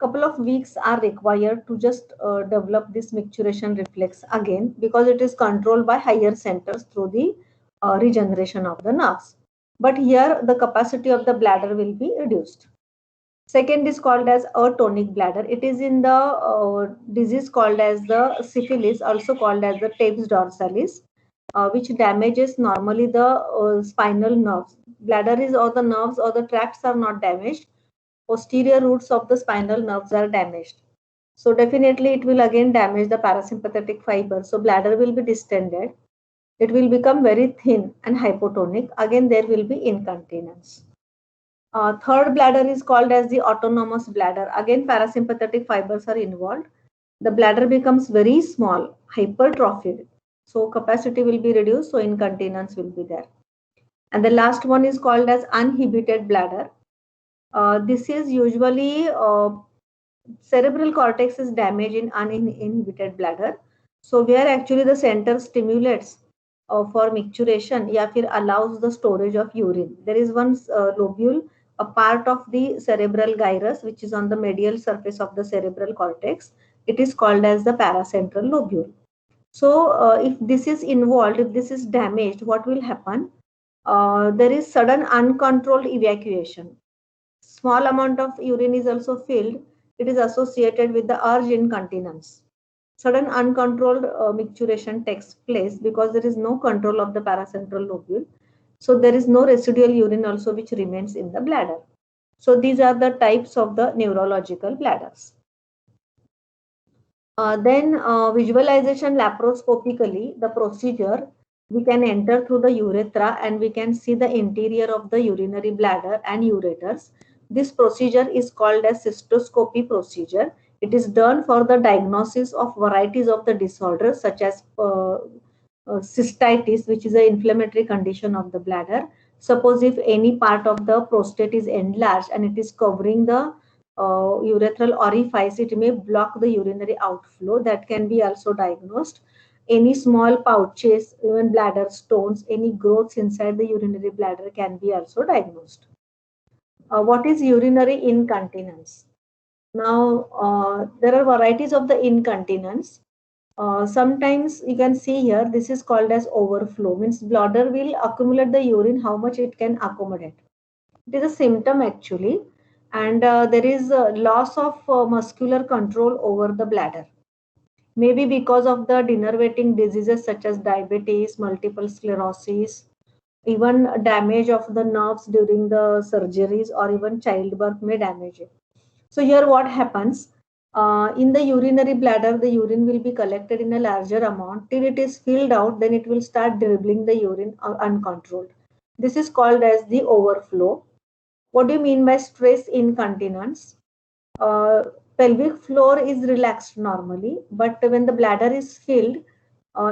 couple of weeks are required to just develop this micturition reflex again, because it is controlled by higher centers through the regeneration of the nerves. But here the capacity of the bladder will be reduced. Second is called as atonic bladder. It is in the disease called as the syphilis, also called as the Tabes dorsalis, which damages normally the spinal nerves. Bladder is, or the nerves or the tracts are not damaged. Posterior roots of the spinal nerves are damaged. So definitely it will again damage the parasympathetic fiber. So bladder will be distended. It will become very thin and hypotonic. Again, there will be incontinence. Third bladder is called as the autonomous bladder. Again, parasympathetic fibers are involved. The bladder becomes very small, hypertrophied. So capacity will be reduced, so incontinence will be there. And the last one is called as uninhibited bladder. This is usually cerebral cortex is damaged in uninhibited bladder. So where actually the center stimulates for micturition, या फिर allows the storage of urine. There is one lobule, a part of the cerebral gyrus, which is on the medial surface of the cerebral cortex. It is called as the paracentral lobule. So if this is involved, if this is damaged, what will happen? There is sudden uncontrolled evacuation. Small amount of urine is also filled. It is associated with the urge incontinence. Sudden uncontrolled micturition takes place because there is no control of the paracentral lobule. So there is no residual urine also which remains in the bladder. So these are the types of the neurological bladders. Then visualization laparoscopically, the procedure, we can enter through the urethra and we can see the interior of the urinary bladder and ureters. This procedure is called as cystoscopy procedure. It is done for the diagnosis of varieties of the disorders such as cystitis, which is an inflammatory condition of the bladder. Suppose if any part of the prostate is enlarged and it is covering the urethral orifice, it may block the urinary outflow. That can be also diagnosed. Any small pouches, even bladder stones, any growths inside the urinary bladder can be also diagnosed. What is urinary incontinence? Now, there are varieties of the incontinence. Sometimes you can see here, this is called as overflow, means bladder will accumulate the urine how much it can accommodate. It is a symptom actually, and there is a loss of muscular control over the bladder. Maybe because of the denervating diseases such as diabetes, multiple sclerosis, even damage of the nerves during the surgeries, or even childbirth may damage it. So here what happens? In the urinary bladder, the urine will be collected in a larger amount. Till it is filled out, then it will start dribbling the urine uncontrolled. This is called as the overflow. What do you mean by stress incontinence? Pelvic floor is relaxed normally, but when the bladder is filled,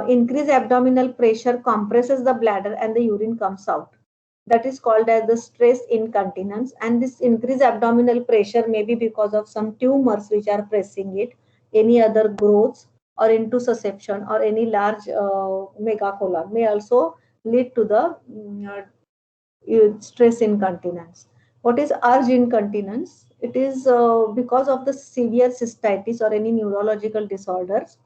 increased abdominal pressure compresses the bladder and the urine comes out. That is called as the stress incontinence. And this increased abdominal pressure may be because of some tumors which are pressing it, any other growths, or intussusception, or any large megacolon may also lead to the stress incontinence. What is urge incontinence? It is because of the severe cystitis or any neurological disorders.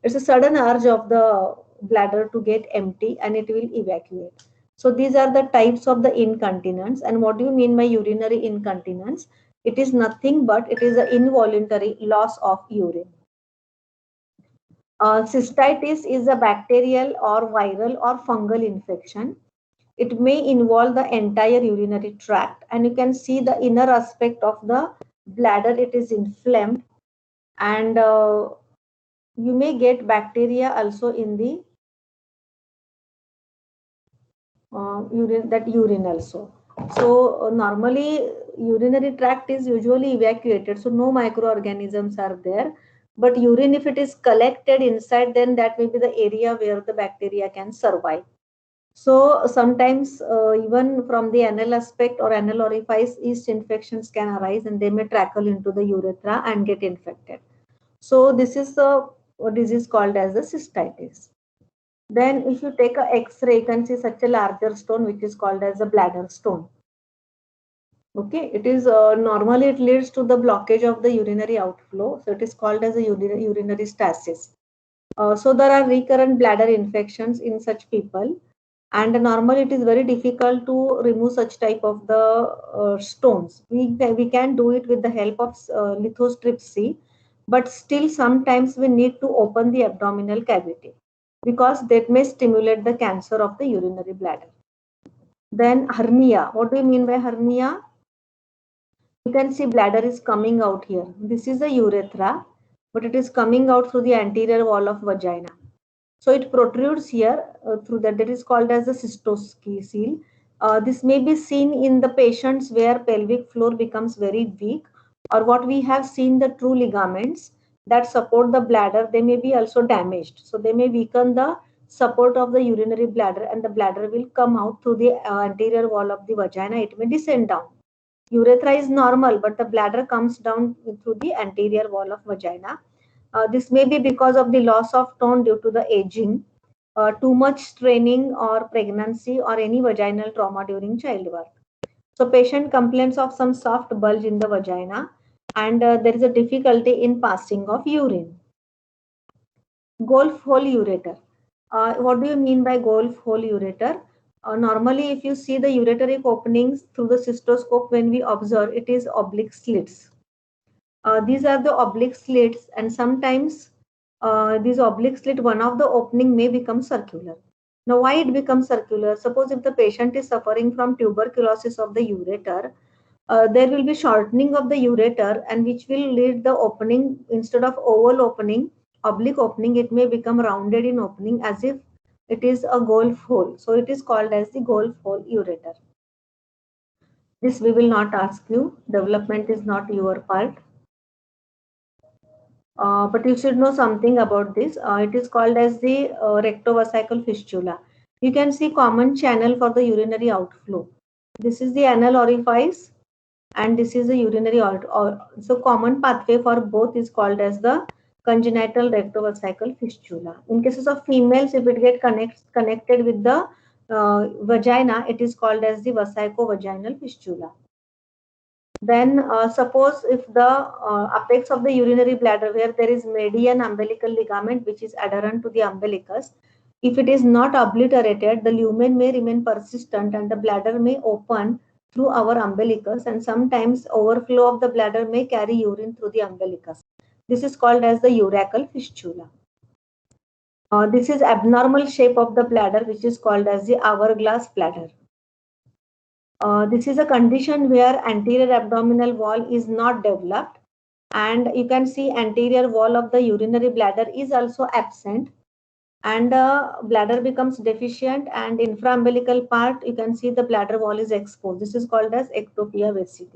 It's a sudden urge of the bladder to get empty and it will evacuate. So these are the types of the incontinence. And what do you mean by urinary incontinence? It is nothing but it is an involuntary loss of urine. Cystitis is a bacterial or viral or fungal infection. It may involve the entire urinary tract, and you can see the inner aspect of the bladder, it is inflamed, and you may get bacteria also in the urine also. So normally urinary tract is usually evacuated, so no microorganisms are there. But urine, if it is collected inside, then that may be the area where the bacteria can survive. So sometimes even from the anal aspect or anal orifice, yeast infections can arise and they may trickle into the urethra and get infected. So this is the disease called as the cystitis. Then if you take a X-ray, you can see such a larger stone which is called as a bladder stone. Okay, it is normally it leads to the blockage of the urinary outflow. So it is called as a urinary stasis. So there are recurrent bladder infections in such people, and normally it is very difficult to remove such type of the stones. We can do it with the help of lithotripsy, but still sometimes we need to open the abdominal cavity because that may stimulate the cancer of the urinary bladder. Then hernia. What do you mean by hernia? You can see bladder is coming out here. This is a urethra, but it is coming out through the anterior wall of vagina. So it protrudes here through that is called as the cystoscele. This may be seen in the patients where pelvic floor becomes very weak, or what we have seen the true ligaments that support the bladder, they may be also damaged. So they may weaken the support of the urinary bladder, and the bladder will come out through the anterior wall of the vagina. It may descend down. Urethra is normal, but the bladder comes down through the anterior wall of vagina. This may be because of the loss of tone due to the aging, too much straining or pregnancy, or any vaginal trauma during childbirth. So patient complains of some soft bulge in the vagina, and there is a difficulty in passing of urine. Golf hole ureter. What do you mean by golf hole ureter? Normally, if you see the ureteric openings through the cystoscope, when we observe, it is oblique slits. These are the oblique slits, and sometimes these oblique slit, one of the opening may become circular. Now, why it becomes circular? Suppose if the patient is suffering from tuberculosis of the ureter, there will be shortening of the ureter, and which will lead the opening, instead of oval opening, oblique opening, it may become rounded in opening as if it is a golf hole. So it is called as the golf hole ureter. This we will not ask you. Development is not your part. But you should know something about this. It is called as the rectovesical fistula. You can see common channel for the urinary outflow. This is the anal orifice, and this is the urinary so common pathway for both is called as the congenital rectovesical fistula. In cases of females, if it get connected with the vagina, it is called as the vesicovaginal fistula. Then suppose if the apex of the urinary bladder, where there is median umbilical ligament which is adherent to the umbilicus, if it is not obliterated, the lumen may remain persistent and the bladder may open through our umbilicus, and sometimes overflow of the bladder may carry urine through the umbilicus. This is called as the urachal fistula. This is abnormal shape of the bladder which is called as the hourglass bladder. This is a condition where anterior abdominal wall is not developed, and you can see anterior wall of the urinary bladder is also absent, and bladder becomes deficient, and infraumbilical part, you can see the bladder wall is exposed. This is called as ectopia vesicae.